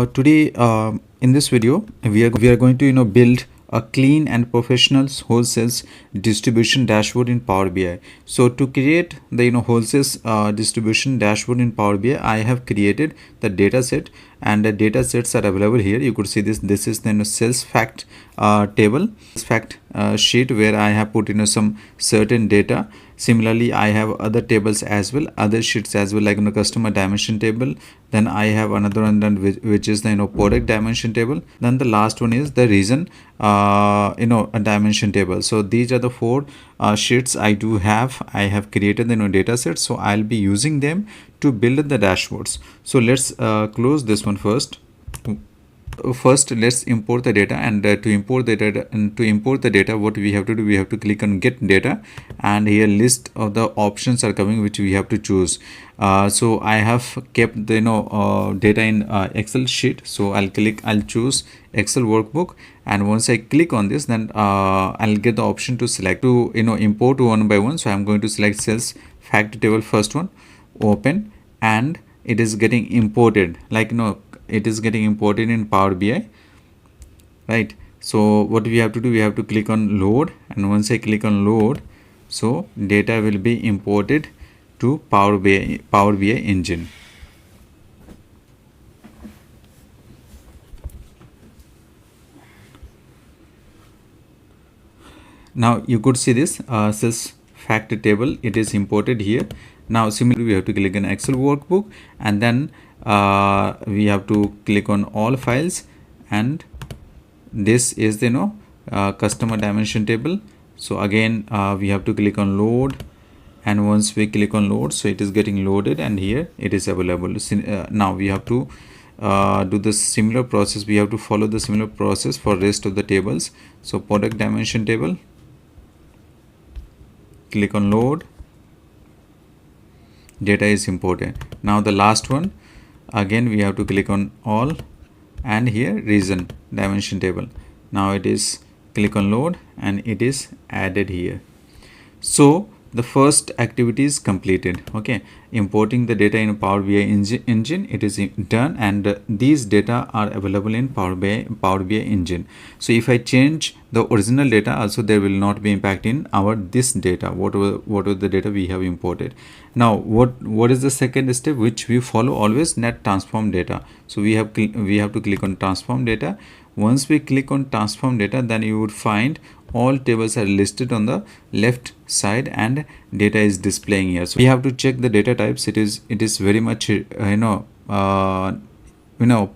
Today in this video we are going to build a clean and professional wholesale distribution dashboard in Power BI. So to create the wholesale distribution dashboard in Power BI, I have created the data set, and the data sets are available here. You could see this is the sales fact table, fact sheet, where I have put some certain data. Similarly, I have other tables as well, other sheets as well, like customer dimension table. Then I have another one which is the product dimension table. Then the last one is the reason a dimension table. So these are the four sheets I have created the data sets. So I'll be using them to build the dashboards. So let's close this one first. First let's import the data, and to import the data, what we have to do, we have to click on get data, and here list of the options are coming which we have to choose. So I have kept the data in Excel sheet, so I'll choose Excel workbook, and once I click on this, then I'll get the option to select to import one by one. So I'm going to select sales fact table, first one, open, and it is getting imported, like it is getting imported in Power BI, right? So what we have to do, we have to click on load, and once I click on load, so data will be imported to Power BI engine. Now you could see this sales fact table, it is imported here. Now similarly, we have to click on Excel workbook, and then we have to click on all files, and this is the customer dimension table. So again we have to click on load, and once we click on load, so it is getting loaded, and here it is available. Now we have to do the similar process. We have to follow the similar process for rest of the tables. So product dimension table, click on load, data is imported. Now the last one, again we have to click on all, and here reason dimension table. Now it is click on load, and it is added here. So the first activity is completed. Okay, importing the data in Power BI engine, it is done, and these data are available in Power BI engine. So if I change the original data, also there will not be impact in our this data, whatever the data we have imported. Now what is the second step which we follow always? Net transform data. So we have to click on transform data. Once we click on transform data, then you would find all tables are listed on the left side, and data is displaying here. So we have to check the data types. It is very much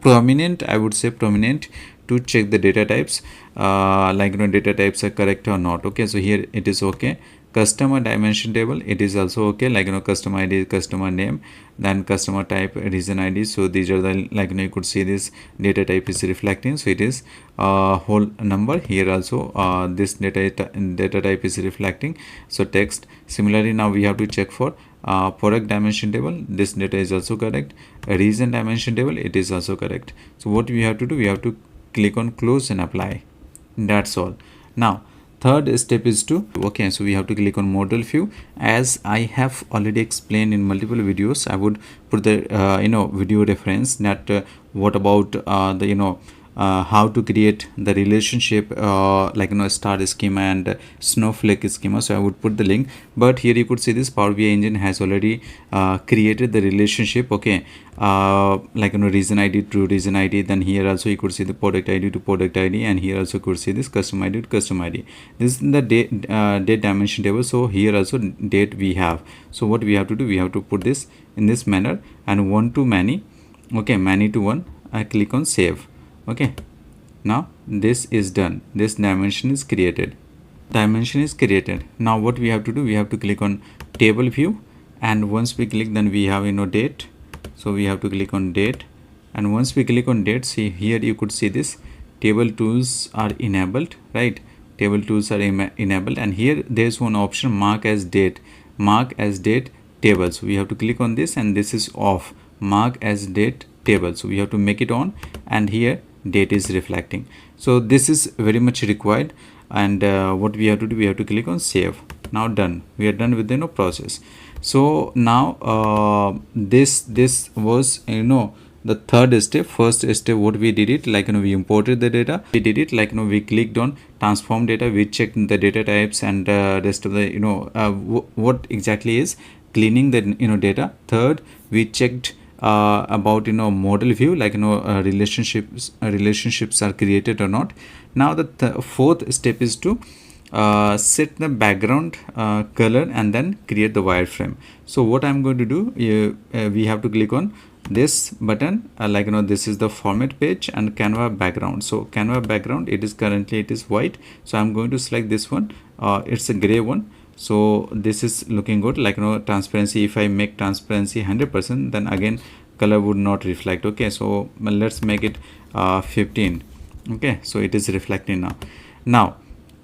prominent, I would say prominent, to check the data types, like data types are correct or not. Okay, so here it is okay. Customer dimension table, it is also okay, like customer ID, customer name, then customer type, reason ID. So these are the, like you could see this data type is reflecting, so it is whole number. Here also this data type is reflecting, so text. Similarly, now we have to check for product dimension table, this data is also correct. Reason dimension table, it is also correct. So what we have to do, we have to click on close and apply. That's all. Now third step is to, okay, so we have to click on model view. As I have already explained in multiple videos, I would put the video reference that what about the how to create the relationship like star schema and snowflake schema. So I would put the link, but here you could see this Power BI engine has already created the relationship. Okay, like reason ID to reason ID. Then here also you could see the product ID to product ID, and here also you could see this customer ID to customer ID. This is the date dimension table. So here also date we have. So what we have to do, we have to put this in this manner, and one to many. Okay, many to one. I click on save. Okay, now this is done. This dimension is created. Now what we have to do, we have to click on table view, and once we click, then we have date. So we have to click on date, and once we click on date, see here you could see this table tools are enabled, right? Table tools are enabled, and here there's one option, mark as date table. So we have to click on this, and this is off, mark as date table. So we have to make it on, and here date is reflecting. So this is very much required, and what we have to do, we have to click on save. Now done, we are done with the process. So now this was the third step. First step, what we did it, like we imported the data, we did it, like we clicked on transform data, we checked the data types and rest of the what exactly is cleaning the data. Third, we checked about model view, like relationships are created or not. Now the fourth step is to set the background color and then create the wireframe. So what I'm going to do, we have to click on this button, this is the format page and Canva background. So Canva background, it is currently it is white, so I'm going to select this one. It's a gray one, so this is looking good. Transparency, if I make transparency 100%, then again color would not reflect. Okay, so let's make it 15. Okay, so it is reflecting now.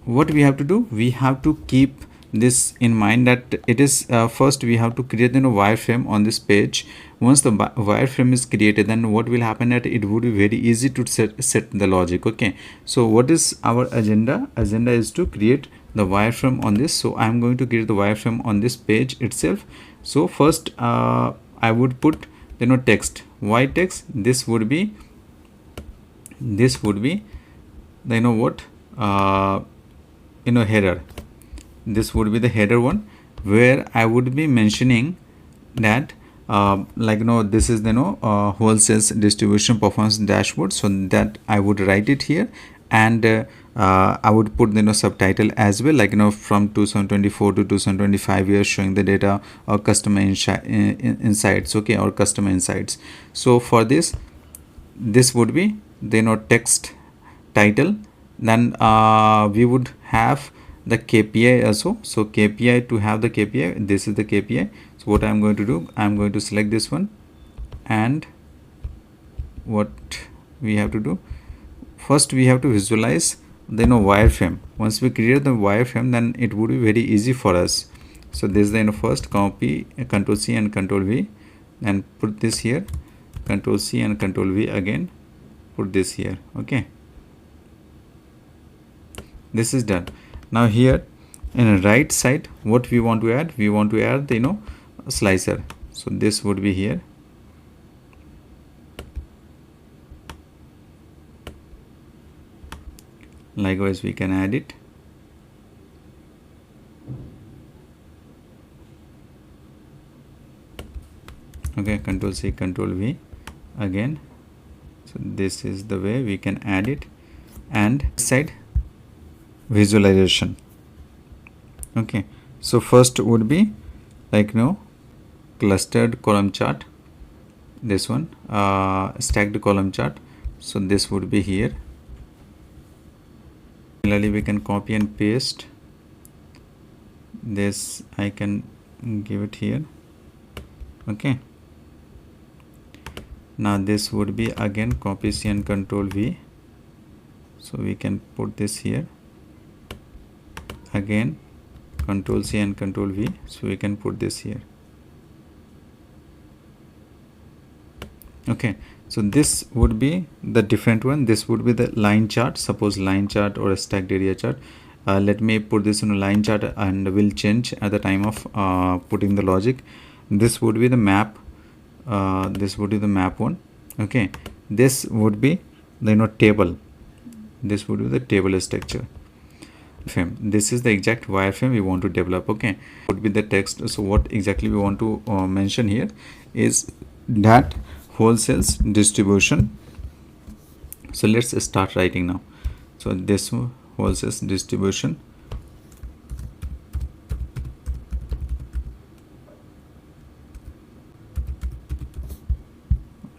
What we have to do, we have to keep this in mind that it is first we have to create a wireframe on this page. Once the wireframe is created, then what will happen, that it would be very easy to set the logic. Okay, so what is our agenda is to create the wireframe on this. So I'm going to create the wireframe on this page itself. So first I would put text. Why text? This would be the header. This would be the header one, where I would be mentioning that this is the wholesale distribution performance dashboard. So that I would write it here, and I would put subtitle as well, from 2024 to 2025 years, showing the data or customer insights. Okay, or customer insights. So for this would be the text title. Then we would have the KPI also. So KPI, to have the KPI, this is the KPI. So what I'm going to do, I'm going to select this one, and what we have to do, first we have to visualize the wireframe. Once we create the wireframe, then it would be very easy for us. So this is the first copy, Control C and Control V, and put this here, Control C and Control V again, put this here. Okay, this is done. Now here in the right side, what we want to add, the slicer. So this would be here. Likewise we can add it. Okay, Control C, Control V again. So this is the way we can add it. And side, visualization. Okay, so first would be clustered column chart, this one, stacked column chart. So this would be here. Similarly, we can copy and paste this. I can give it here. Okay, now this would be again copy C and Control V. So we can put this here. Again Control C and Control V, so we can put this here. Okay, so this would be the different one. This would be the line chart, suppose line chart or a stacked area chart. Let me put this in a line chart, and will change at the time of putting the logic. This would be the map. This would be the map one. Okay, this would be the table. This would be the table structure. This is the exact wireframe we want to develop. Okay, would be the text. So what exactly we want to mention here is that wholesale distribution. So let's start writing now. So this wholesale distribution,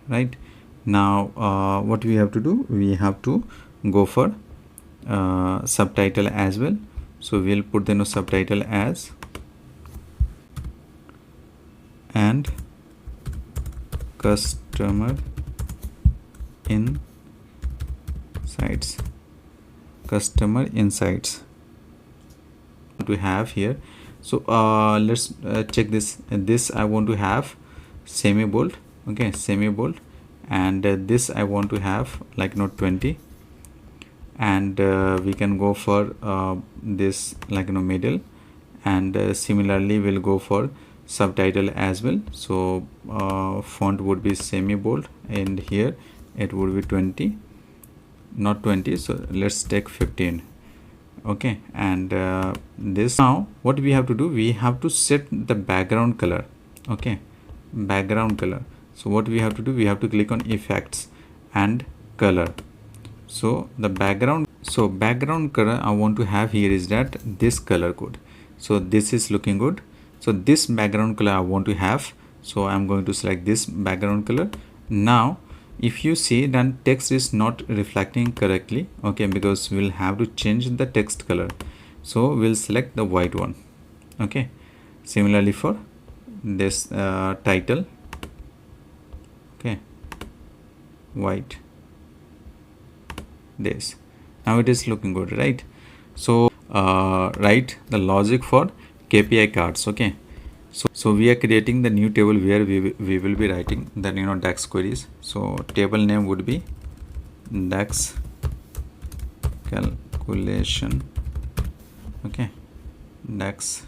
right? Now what we have to do, we have to go for subtitle as well. So we'll put the subtitle as and customer insights. Customer insights to have here. So let's check this. This I want to have semi bold. Okay, semi bold, and this I want to have 20, and we can go for this middle, and similarly we'll go for subtitle as well. So font would be semi bold, and here it would be 20, not 20, so let's take 15. Okay, and this, now what we have to do, we have to set the background color. Okay, background color. So what we have to do, we have to click on effects and color. So the background, so background color I want to have here is that this color code. So this is looking good, so this background color I want to have, so I'm going to select this background color. Now if you see, then text is not reflecting correctly. Okay, because we'll have to change the text color, so we'll select the white one. Okay, similarly for this title. Okay, white, this. Now it is looking good, right? So write the logic for KPI cards. Okay, so we are creating the new table where we will be writing the DAX queries. So table name would be DAX calculation. Okay, DAX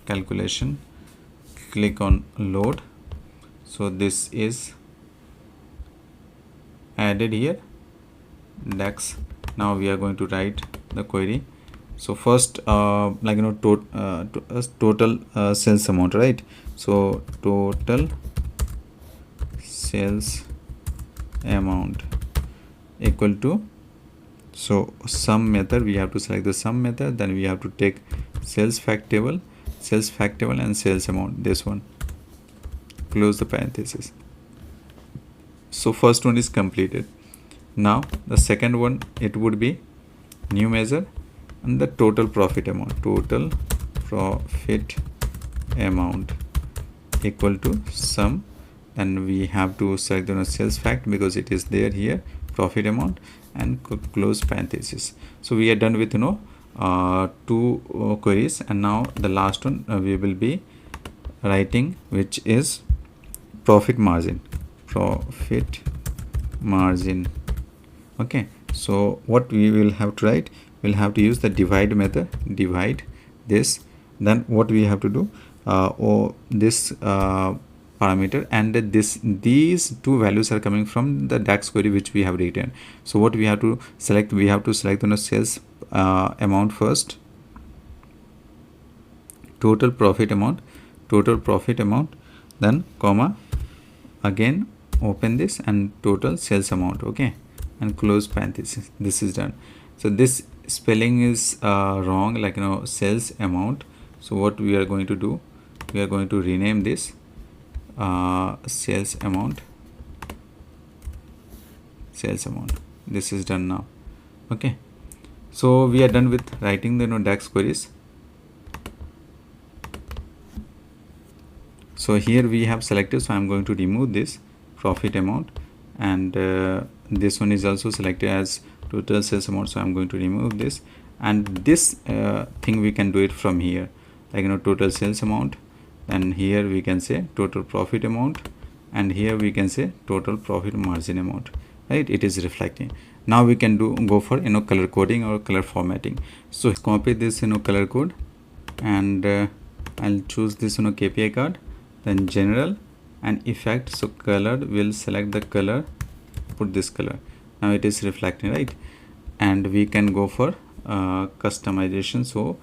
calculation. Click on load. So this is added here, DAX. Now we are going to write the query. So first total sales amount, right? So total sales amount equal to, so sum method, we have to select the sum method, then we have to take sales fact table and sales amount, this one, close the parenthesis. So first one is completed. Now the second one, it would be new measure and the total profit amount equal to sum, and we have to select the sales fact because it is there here, profit amount, and close parenthesis. So we are done with two queries, and now the last one we will be writing, which is profit margin. Okay, so what we will have to write, we'll have to use the divide method, divide this. Then what we have to do, this parameter, and these two values are coming from the DAX query which we have written. So what we have to select, we have to select on the sales amount first, total profit amount, then comma, again open this, and total sales amount. Okay, and close parenthesis. This is done. So this spelling is wrong, like sales amount. So what we are going to do, we are going to rename this sales amount. This is done now. Okay, so we are done with writing the DAX queries. So here we have selected, so I'm going to remove this profit amount, and this one is also selected as total sales amount, so I'm going to remove this. And this thing we can do it from here, like total sales amount, and here we can say total profit amount, and here we can say total profit margin amount, right? It is reflecting. Now we can go for color coding or color formatting. So copy this color code, and I'll choose this KPI card, then general and effect. So color, will select the color, put this color. Now it is reflecting, right? And we can go for customization. So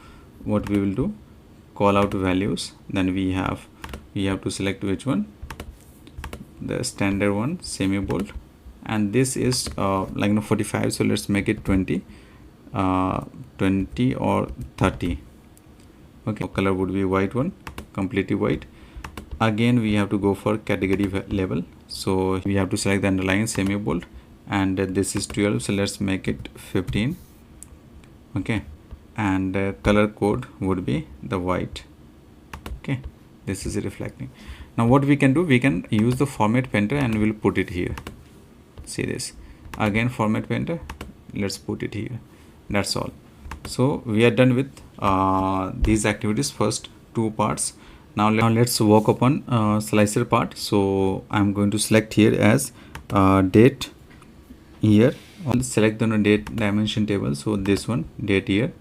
what we will do, call out values, then we have to select which one, the standard one, semi bold, and this is 45. So let's make it 20 or 30. Okay, color would be white one, completely white. Again we have to go for category label, so we have to select the underline, semi bold, and this is 12, so let's make it 15. Okay, and color code would be the white. Okay, this is reflecting. Now what we can do, we can use the format painter and we'll put it here. See this, again format painter, let's put it here. That's all. So we are done with these activities, first two parts. Now let's work upon slicer part. So I'm going to select here as date year. I'll select the date dimension table, so this one, date year,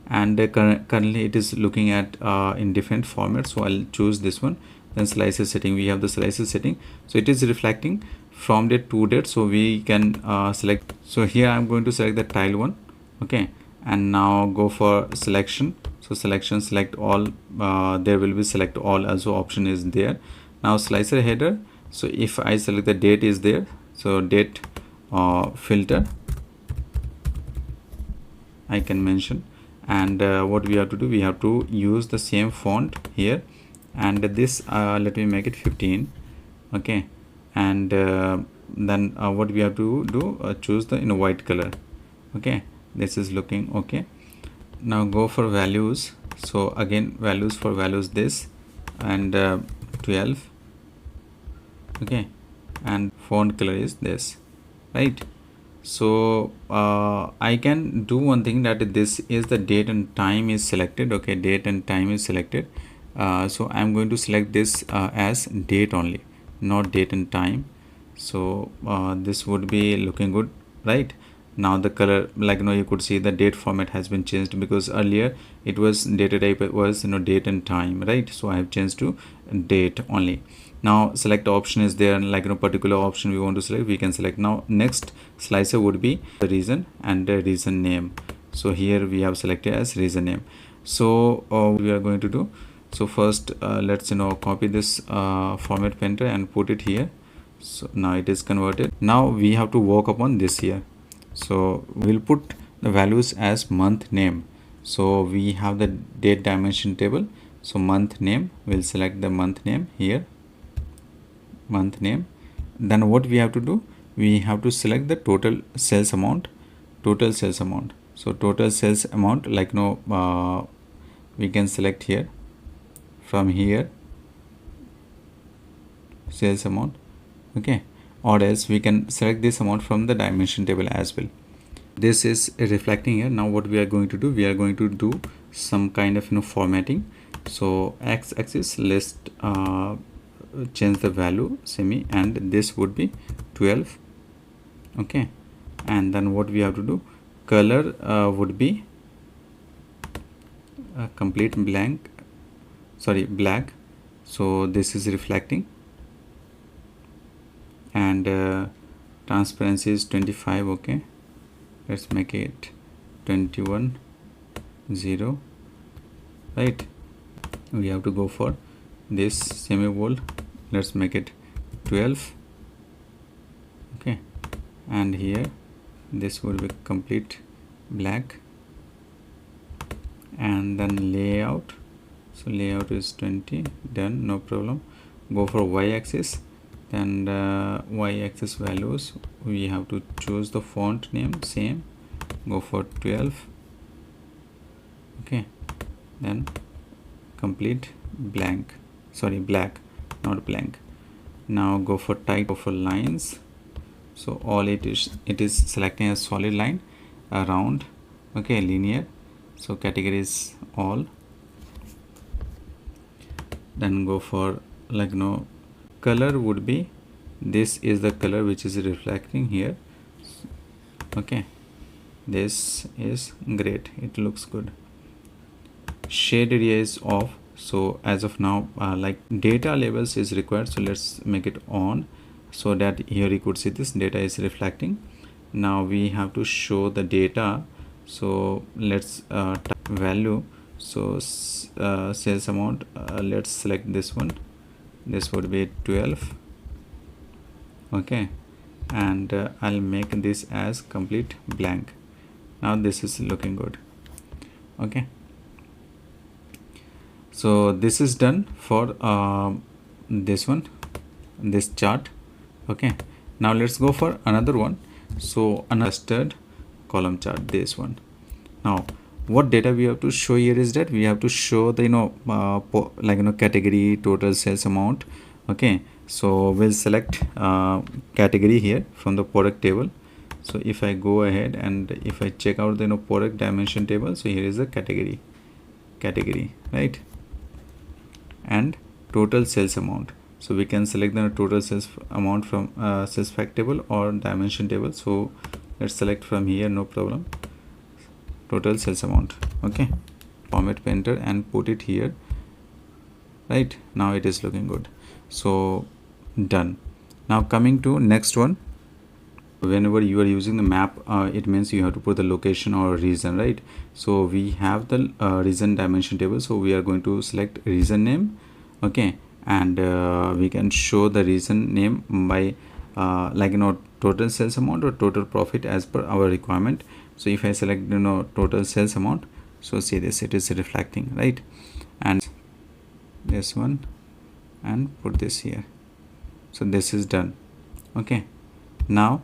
and currently it is looking at in different formats, so I'll choose this one. Then slicer setting, we have the slicer setting, so it is reflecting from date to date, so we can select. So here I'm going to select the tile one, okay, and now go for selection. So selection, select all, there will be select all also option is there. Now slicer header, so if I select the date is there, so date filter I can mention. And what we have to do, we have to use the same font here, and this let me make it 15, okay. And then what we have to do, choose the white color, okay. This is looking okay. Now go for values, so again values, for values this, and 12, okay, and font color is this, right. So I can do one thing, that this is the date and time is selected, okay, date and time is selected. So I'm going to select this as date only, not date and time. So this would be looking good, right. Now the color, like you could see the date format has been changed, because earlier it was data type, it was date and time, right. So I have changed to date only. Now select option is there, like particular option we want to select, we can select. Now next slicer would be the reason and the reason name. So here we have selected as reason name. So we are going to do, so first let's copy this format painter and put it here. So now it is converted. Now we have to work upon this here. So we'll put the values as month name. So we have the date dimension table, so month name, we'll select the month name here, month name. Then what we have to do, we have to select the total sales amount, total sales amount. So total sales amount, like we can select here, from here, sales amount, okay, or else we can select this amount from the dimension table as well. This is reflecting here. Now what we are going to do, we are going to do some kind of formatting. So x-axis, let's change the value semi, and this would be 12, okay. And then what we have to do, color would be complete blank, sorry, black. So this is reflecting, and transparency is 25, okay. Let's make it 21, 0, right. We have to go for this semi bold, let's make it 12, okay. And here this would be complete black. And then layout, so layout is 20, done, no problem. Go for y-axis, and y-axis values, we have to choose the font name, same, go for 12, okay. Then complete blank, sorry, black, not blank. Now go for type, go for lines, so all it is selecting a solid line, round, okay, linear. So category is all. Then go for color would be, this is the color which is reflecting here, okay. This is great, it looks good. Shade area is off, so as of now like data labels is required, so let's make it on, so that here you could see this data is reflecting. Now we have to show the data, so let's type value, so sales amount, let's select this one, this would be 12, okay. And I'll make this as complete blank. Now this is looking good, okay. So this is done for this one, this chart, okay. Now let's go for another one, so another column chart, this one. Now what data we have to show here is that we have to show the category, total sales amount, okay. So we'll select category here from the product table. So if I go ahead and if I check out the product dimension table, so here is the category, right, and total sales amount. So we can select the total sales amount from sales fact table or dimension table. So let's select from here, no problem, total sales amount. Okay, format painter and put it here. Right, now it is looking good. So done. Now coming to next one. Whenever you are using the map, it means you have to put the location or region, right? So we have the region dimension table, so we are going to select region name. Okay, and we can show the region name by like total sales amount or total profit as per our requirement. So if I select total sales amount, so see this, it is reflecting, right? And this one and put this here. So this is done. Okay, now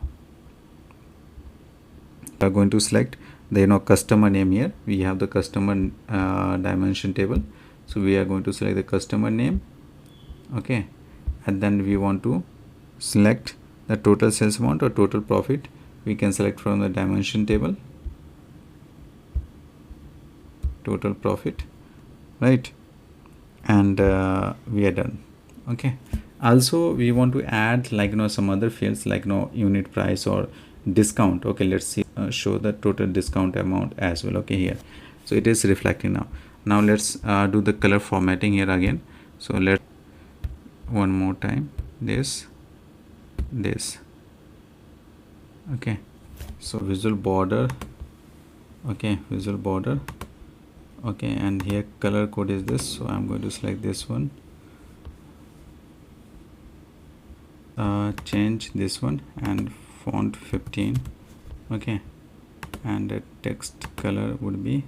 we are going to select the customer name. Here we have the customer dimension table, so we are going to select the customer name. Okay, and then we want to select the total sales amount or total profit. We can select from the dimension table, total profit, right? And we are done. Okay, also we want to add like some other fields like unit price or discount. Okay, let's see, show the total discount amount as well. Okay, here, so it is reflecting now let's do the color formatting here again. So let's one more time, this. Okay, so visual border. Okay, visual border. Okay, and here color code is this, so I'm going to select this one. Change this one and font 15. Okay, and the text color would be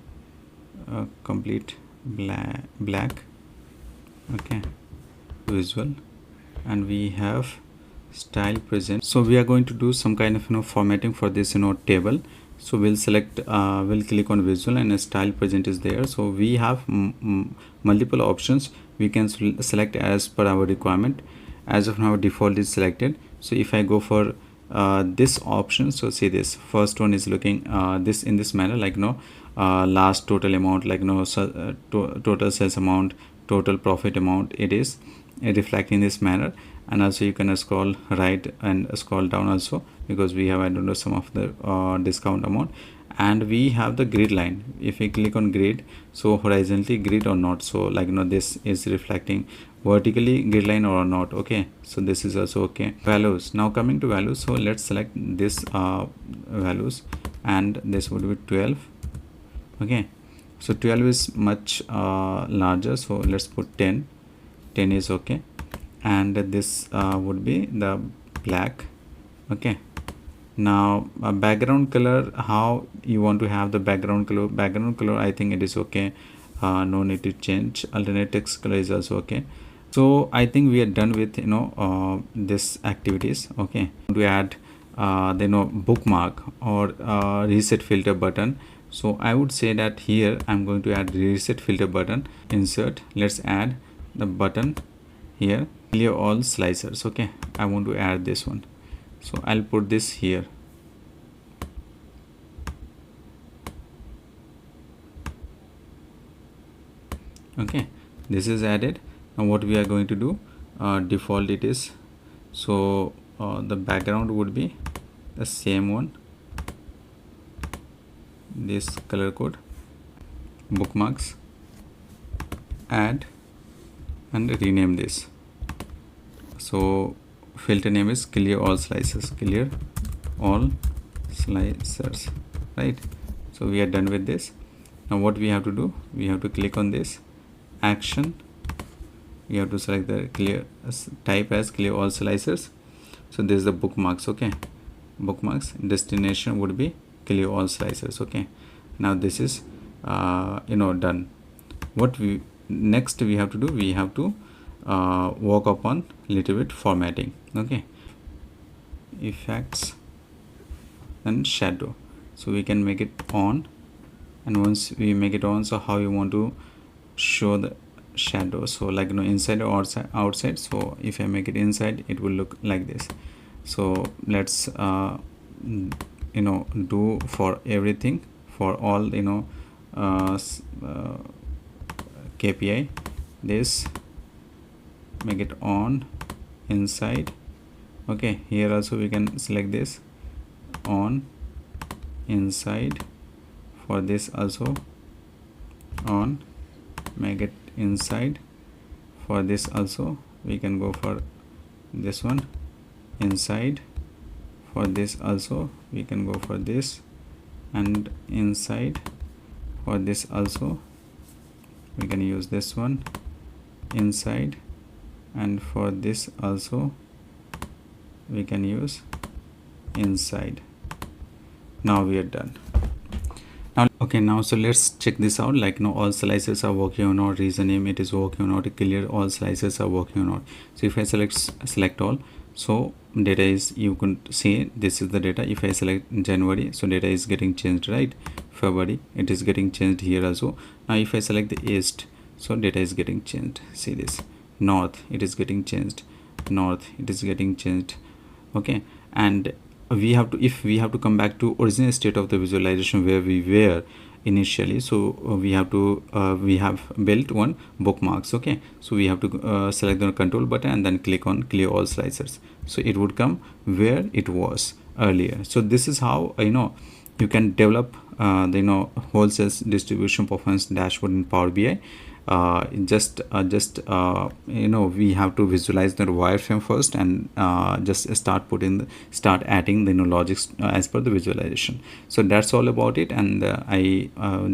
complete black. Okay, visual, and we have style present. So we are going to do some kind of formatting for this table. So we'll select we'll click on visual, and a style present is there. So we have multiple options. We can select as per our requirement. As of now, default is selected. So if I go for this option, so see this first one is looking this in this manner, like last total amount, like total sales amount, total profit amount, it is reflecting this manner. And also you can scroll right and scroll down also, because we have some of the discount amount. And we have the grid line. If we click on grid, so horizontally grid or not, so like this is reflecting vertically grid line or not. Okay, so this is also okay. Values, now coming to values, so let's select this values, and this would be 12. Okay, so 12 is much larger, so let's put 10 is okay. And this would be the black. Okay, now background color, how you want to have the background color, I think it is okay. No need to change. Alternate text color is also okay. So I think we are done with this activities. Okay, to add bookmark or reset filter button. So I would say that here I'm going to add reset filter button. Insert, let's add the button here, clear all slicers. Okay, I want to add this one, so I'll put this here. Okay, this is added. Now what we are going to do, default it is, so the background would be the same one, this color code, bookmarks, add and rename this. So filter name is clear all slices, clear all slicers, right? So we are done with this. Now what we have to do, we have to click on this action. We have to select the clear type as clear all slicers. So this is the bookmarks. Okay, bookmarks, destination would be clear all slicers. Okay, now this is done. What we next we have to do, we have to work upon little bit formatting. Okay, effects and shadow, so we can make it on. And once we make it on, so how you want to show the shadow, so like inside or outside. So if I make it inside, it will look like this. So let's do for everything, for all KPI, this make it on inside. Okay, here also we can select this on inside For this also on, make it inside. For this also we can go for this one, inside. For this also we can go for this and inside. For this also we can use this one, inside. And for this also we can use inside. Now we are done. Now okay, now so let's check this out, like all slices are working or not, reason name it is working or not, clear all slices are working or not. So if I select all, so data is, you can see this is the data. If I select January, so data is getting changed, right? February, it is getting changed here also. Now if I select the East, so data is getting changed. See this, North, it is getting changed, North, it is getting changed. Okay, and we have to, if we have to come back to original state of the visualization where we were initially, so we have to we have built one bookmarks. Okay, so we have to select the control button and then click on clear all slicers, so it would come where it was earlier. So this is how you can develop the wholesale distribution performance dashboard in Power BI. We have to visualize the wireframe first and just start adding the logics as per the visualization. So that's all about it, and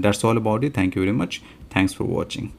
that's all about it. Thank you very much. Thanks for watching.